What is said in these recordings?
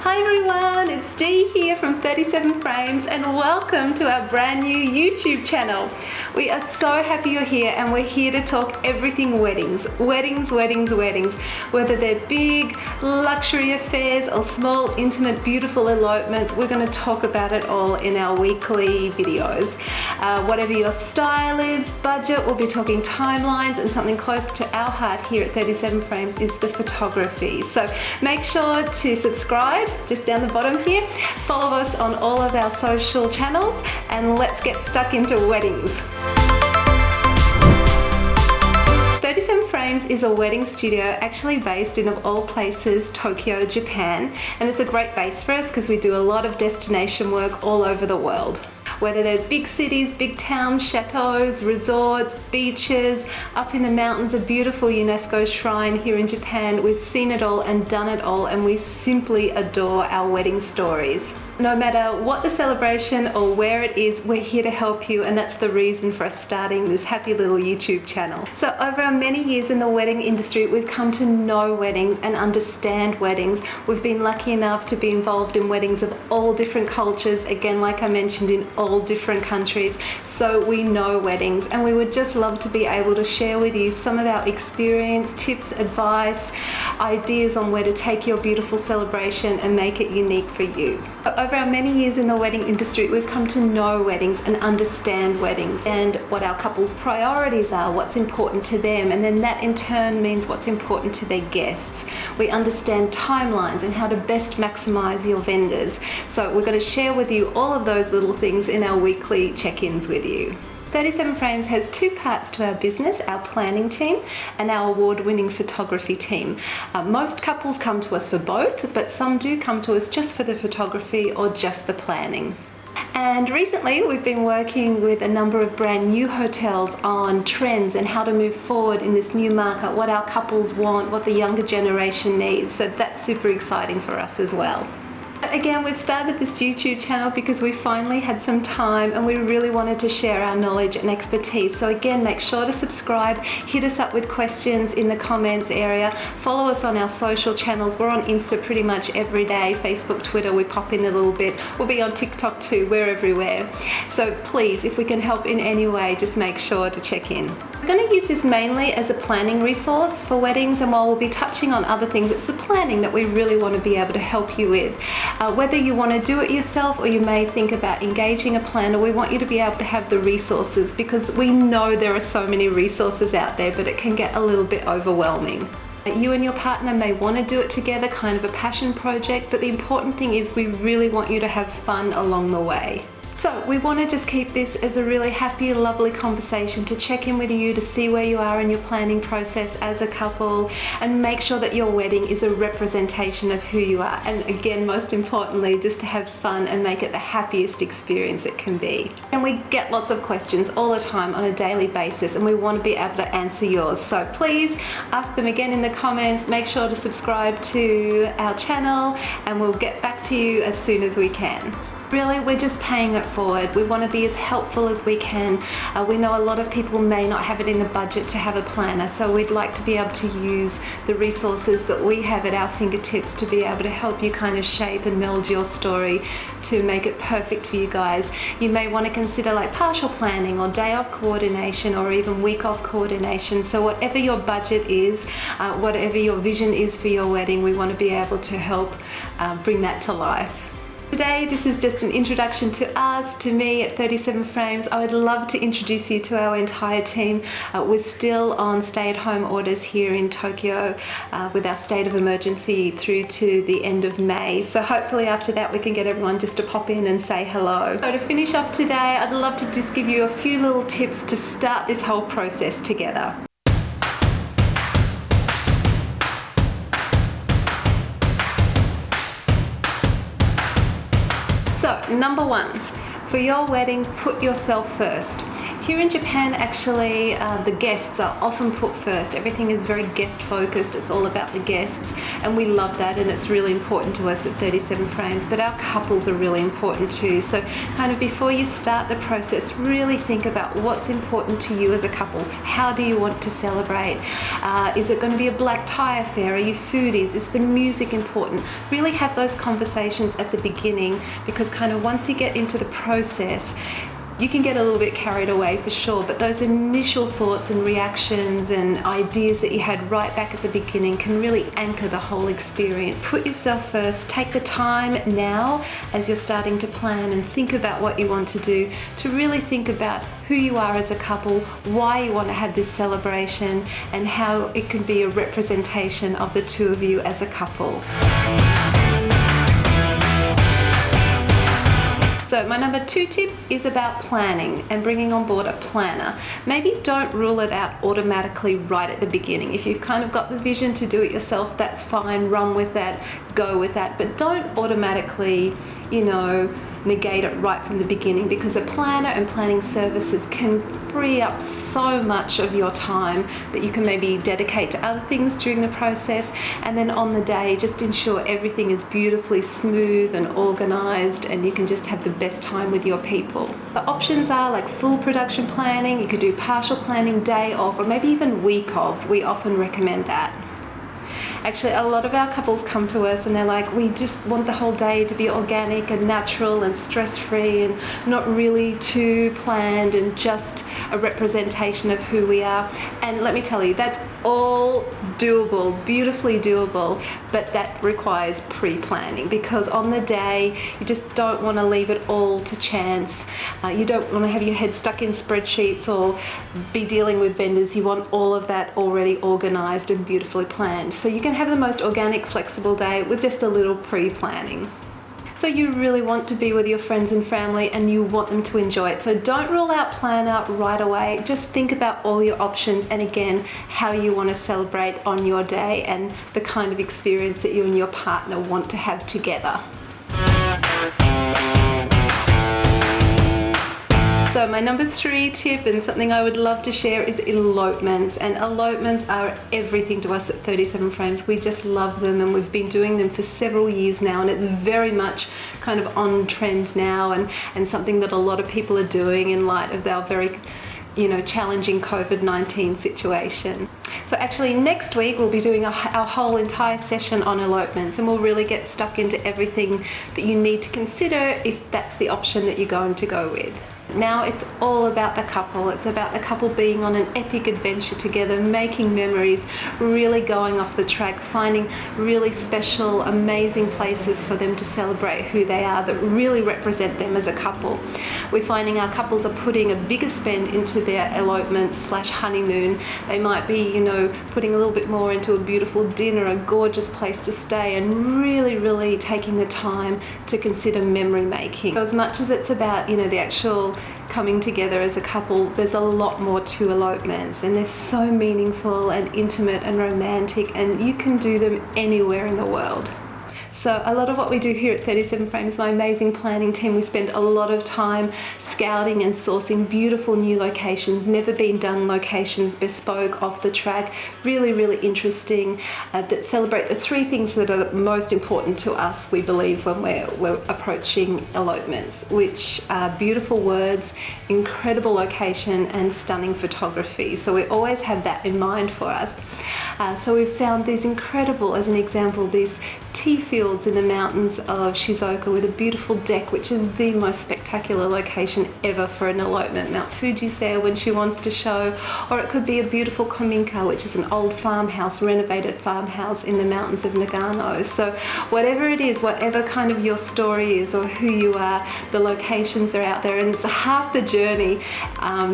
Hi everyone, it's Dee here from 37 Frames and welcome to our brand new YouTube channel. We are so happy you're here and we're here to talk everything weddings. Weddings. Whether they're big, luxury affairs or small, intimate, beautiful elopements, we're going to talk about it all in our weekly videos. Whatever your style is, budget, we'll be talking timelines, and something close to our heart here at 37 Frames is the photography. So make sure to subscribe just down the bottom here, follow us on all of our social channels, and let's get stuck into weddings. 37 Frames is a wedding studio actually based in, of all places, Tokyo, Japan, and it's a great base for us because we do a lot of destination work all over the world. Whether they're big cities, big towns, chateaus, resorts, beaches, up in the mountains, a beautiful UNESCO shrine here in Japan, we've seen it all and done it all, and we simply adore our wedding stories. No matter what the celebration or where it is, we're here to help you, and that's the reason for us starting this happy little YouTube channel. So over our many years in the wedding industry, we've come to know weddings and understand weddings. We've been lucky enough to be involved in weddings of all different cultures, again, like I mentioned, in all different countries. So we know weddings, and we would just love to be able to share with you some of our experience, tips, advice, ideas on where to take your beautiful celebration and make it unique for you. Over our many years in the wedding industry, we've come to know weddings and understand weddings and what our couples' priorities are, what's important to them, and then that in turn means what's important to their guests. We understand timelines and how to best maximize your vendors. So we're going to share with you all of those little things in our weekly check-ins with you. 37 Frames has two parts to our business, our planning team and our award-winning photography team. Most couples come to us for both, but some do come to us just for the photography or just the planning. And recently we've been working with a number of brand new hotels on trends and how to move forward in this new market, what our couples want, what the younger generation needs. So that's super exciting for us as well. Again, we've started this YouTube channel because we finally had some time and we really wanted to share our knowledge and expertise. So again, make sure to subscribe, hit us up with questions in the comments area, follow us on our social channels. We're on Insta pretty much every day, Facebook, Twitter, we pop in a little bit. We'll be on TikTok too, we're everywhere. So please, if we can help in any way, just make sure to check in. We're going to use this mainly as a planning resource for weddings, and while we'll be touching on other things, it's the planning that we really want to be able to help you with. Whether you want to do it yourself or you may think about engaging a planner, we want you to be able to have the resources, because we know there are so many resources out there, but it can get a little bit overwhelming. You and your partner may want to do it together, kind of a passion project, but the important thing is we really want you to have fun along the way. So we want to just keep this as a really happy, lovely conversation to check in with you, to see where you are in your planning process as a couple, and make sure that your wedding is a representation of who you are. And again, most importantly, just to have fun and make it the happiest experience it can be. And we get lots of questions all the time on a daily basis, and we want to be able to answer yours. So please ask them again in the comments, make sure to subscribe to our channel, and we'll get back to you as soon as we can. Really, we're just paying it forward. We want to be as helpful as we can. We know a lot of people may not have it in the budget to have a planner, so we'd like to be able to use the resources that we have at our fingertips to be able to help you kind of shape and meld your story to make it perfect for you guys. You may want to consider like partial planning or day off coordination or even week off coordination. So whatever your budget is, whatever your vision is for your wedding, we want to be able to help bring that to life. Today, this is just an introduction to us, to me at 37 Frames. I would love to introduce you to our entire team. We're still on stay-at-home orders here in Tokyo with our state of emergency through to the end of May. So hopefully after that we can get everyone just to pop in and say hello. So to finish off today, I'd love to just give you a few little tips to start this whole process together. So, number one, for your wedding, put yourself first. Here in Japan, actually, the guests are often put first. Everything is very guest focused. It's all about the guests, and we love that, and it's really important to us at 37 Frames. But our couples are really important too. So kind of before you start the process, really think about what's important to you as a couple. How do you want to celebrate? Is it going to be a black tie affair? Are you foodies? Is the music important? Really have those conversations at the beginning, because kind of once you get into the process, you can get a little bit carried away for sure, but those initial thoughts and reactions and ideas that you had right back at the beginning can really anchor the whole experience. Put yourself first. Take the time now as you're starting to plan and think about what you want to do, to really think about who you are as a couple, why you want to have this celebration, and how it can be a representation of the two of you as a couple. So my number 2 tip is about planning and bringing on board a planner. Maybe don't rule it out automatically right at the beginning. If you've kind of got the vision to do it yourself, that's fine, run with that, go with that, but don't automatically, negate it right from the beginning, because a planner and planning services can free up so much of your time that you can maybe dedicate to other things during the process, and then on the day just ensure everything is beautifully smooth and organized, and you can just have the best time with your people. The options are like full production planning. You could do partial planning, day off, or maybe even week off. We often recommend that. Actually, a lot of our couples come to us and they're like, we just want the whole day to be organic and natural and stress-free and not really too planned and just a representation of who we are. And let me tell you, that's all doable, beautifully doable, but that requires pre-planning, because on the day you just don't want to leave it all to chance. You don't want to have your head stuck in spreadsheets or be dealing with vendors. You want all of that already organized and beautifully planned, so you can have the most organic, flexible day with just a little pre-planning. So you really want to be with your friends and family and you want them to enjoy it. So don't rule out planner right away. Just think about all your options, and again, how you want to celebrate on your day and the kind of experience that you and your partner want to have together. So my number 3 tip, and something I would love to share, is elopements. And elopements are everything to us at 37 Frames. We just love them, and we've been doing them for several years now, and it's very much kind of on trend now, and something that a lot of people are doing in light of our very challenging COVID-19 situation. So actually next week we'll be doing our whole entire session on elopements, and we'll really get stuck into everything that you need to consider if that's the option that you're going to go with. Now it's all about the couple. It's about the couple being on an epic adventure together, making memories, really going off the track, finding really special, amazing places for them to celebrate who they are that really represent them as a couple. We're finding our couples are putting a bigger spend into their elopement/honeymoon. They might be, putting a little bit more into a beautiful dinner, a gorgeous place to stay, and really, really taking the time to consider memory making. So as much as it's about, the actual coming together as a couple, there's a lot more to elopements, and they're so meaningful and intimate and romantic, and you can do them anywhere in the world. So a lot of what we do here at 37 Frames, my amazing planning team, we spend a lot of time scouting and sourcing beautiful new locations, never been done locations, bespoke, off the track, really, really interesting, that celebrate the 3 things that are most important to us, we believe, when we're approaching elopements, which are beautiful words, incredible location, and stunning photography. So we always have that in mind for us. So we've found these incredible, as an example, these tea fields in the mountains of Shizuoka with a beautiful deck, which is the most spectacular location ever for an elopement. Mount Fuji's there when she wants to show, or it could be a beautiful kominka, which is an old farmhouse, renovated farmhouse in the mountains of Nagano. So whatever it is, whatever kind of your story is or who you are, the locations are out there, and it's half the journey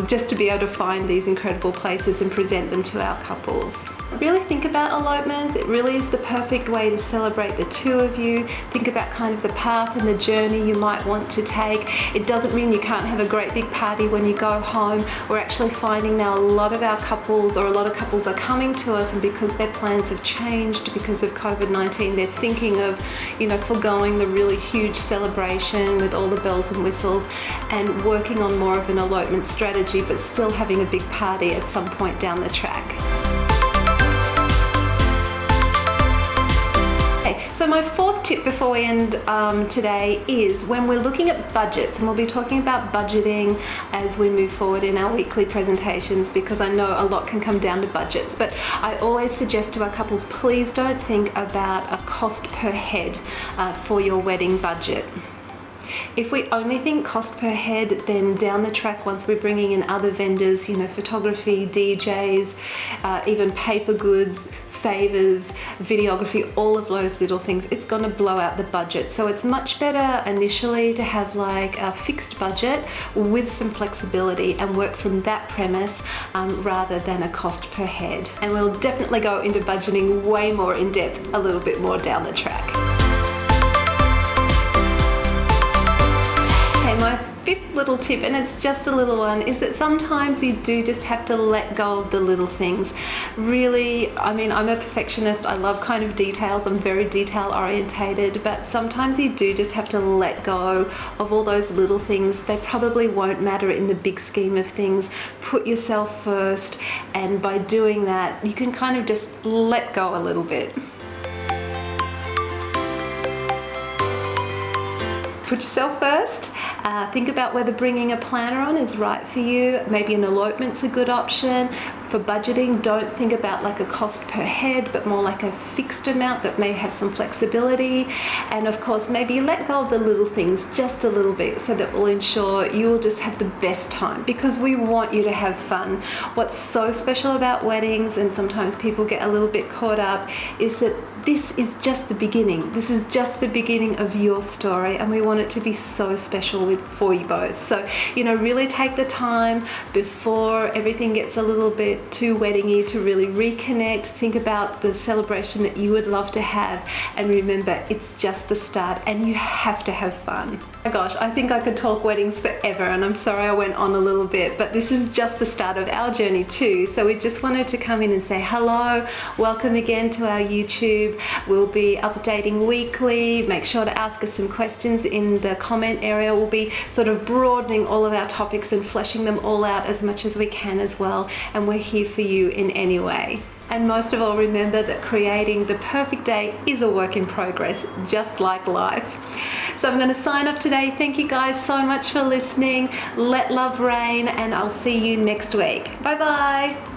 just to be able to find these incredible places and present them to our couples. Really think about elopements. It really is the perfect way to celebrate the two of you. Think about kind of the path and the journey you might want to take. It doesn't mean you can't have a great big party when you go home. We're actually finding now a lot of our couples, or a lot of couples, are coming to us, and because their plans have changed because of COVID-19, they're thinking of, foregoing the really huge celebration with all the bells and whistles and working on more of an elopement strategy, but still having a big party at some point down the track. So my fourth tip before we end today is when we're looking at budgets, and we'll be talking about budgeting as we move forward in our weekly presentations, because I know a lot can come down to budgets, but I always suggest to our couples, please don't think about a cost per head for your wedding budget. If we only think cost per head, then down the track, once we're bringing in other vendors, photography, DJs, even paper goods, favors, videography, all of those little things, it's going to blow out the budget. So it's much better initially to have like a fixed budget with some flexibility and work from that premise rather than a cost per head. And we'll definitely go into budgeting way more in depth a little bit more down the track. My fifth little tip, and it's just a little one, is that sometimes you do just have to let go of the little things. Really, I'm a perfectionist. I love kind of details. I'm very detail orientated, but sometimes you do just have to let go of all those little things. They probably won't matter in the big scheme of things. Put yourself first, and by doing that, you can kind of just let go a little bit. Put yourself first. Think about whether bringing a planner on is right for you. Maybe an elopement's a good option. For budgeting, don't think about like a cost per head, but more like a fixed amount that may have some flexibility. And of course, maybe let go of the little things just a little bit, so that will ensure you will just have the best time, because we want you to have fun. What's so special about weddings, and sometimes people get a little bit caught up, is that this is just the beginning. This is just the beginning of your story, and we want it to be so special for you both. So, really take the time before everything gets a little bit too weddingy to really reconnect. Think about the celebration that you would love to have, and remember, it's just the start, and you have to have fun. Oh my gosh, I think I could talk weddings forever, and I'm sorry I went on a little bit, but this is just the start of our journey too. So we just wanted to come in and say hello, welcome again to our YouTube. We'll be updating weekly. Make sure to ask us some questions in the comment area. We'll be sort of broadening all of our topics and fleshing them all out as much as we can as well, and we're here for you in any way. And most of all, remember that creating the perfect day is a work in progress, just like life. So I'm going to sign off today. Thank you guys so much for listening. Let love reign, and I'll see you next week. Bye bye.